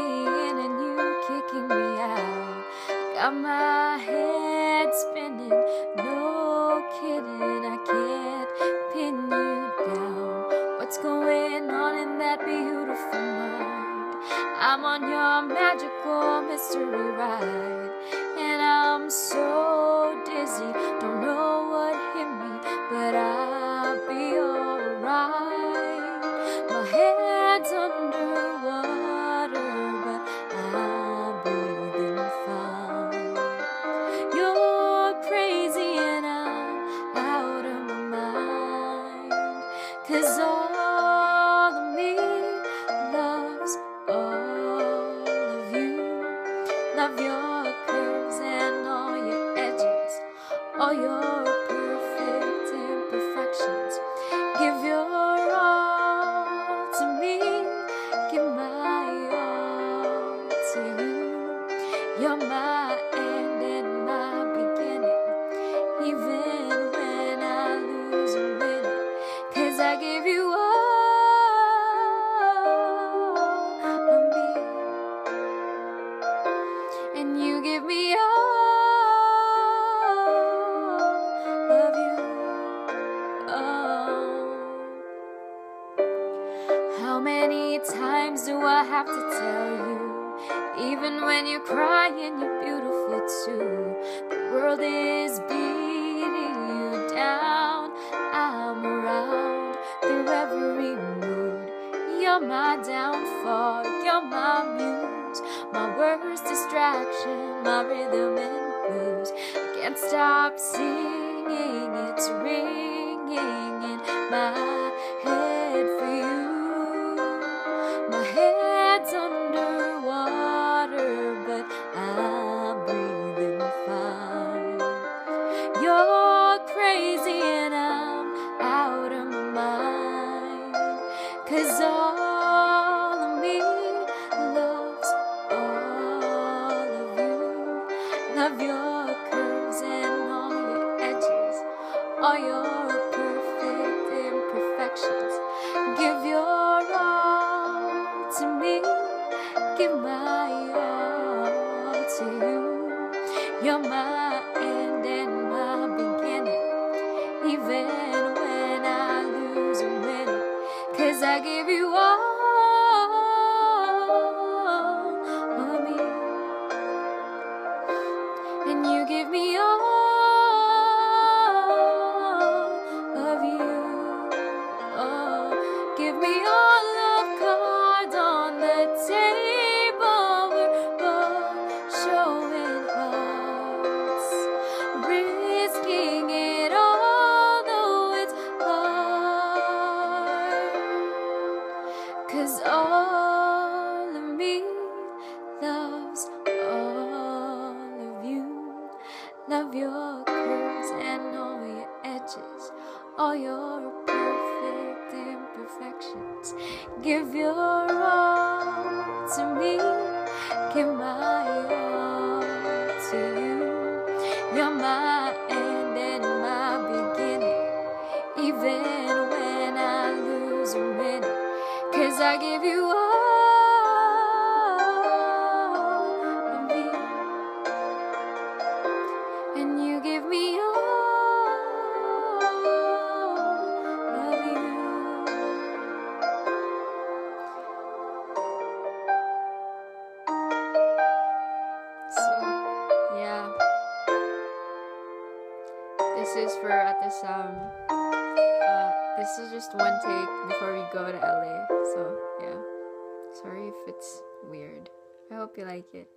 in and you kicking me out. Got my head spinning, no kidding, I can't pin you down. What's going on in that beautiful mind? I'm on your magical mystery ride, and I'm so dizzy, don't know what hit me, but I'll be alright. My head's underwater, but I'm breathing fine. You're crazy and I'm out of my mind, 'cause all of me loves all of you. Love your curves and all your edges, all your perfect imperfections. Give your all to me, give my all to you. You're my end and my beginning, even when I lose or win it, 'cause I give you all of me, and you give me all of you. Oh, how many times do I have to tell you? Even when you're crying, you're beautiful too. The world is beating you down, I'm around through every mood. You're my downfall, you're my muse, my worst distraction, my rhythm and blues. I can't stop singing, it's ringing in my head for you. My head's underwater, but I'm breathing fine. You're crazy and I'm out of my mind, 'cause all of me loves all of you. Love your curves and all your edges, all your perfect imperfections. Give your all to me, give my all to you. You're my end and my beginning, even when I lose or win it, 'cause I give you all of me, and you give me all of you. Oh, give me all of cards on the table, we're both showing hearts, risking it all, though it's hard, 'cause all of me loves all of you. Love your curves and all your edges, all your perfect imperfections. Give your all to me, give my all to you. You're my end and my beginning, even when I lose or win it, 'cause I give you all of me, and you give me all of you. So, yeah, this is for at this this is just one take before we go to LA. So yeah, sorry if it's weird. I hope you like it.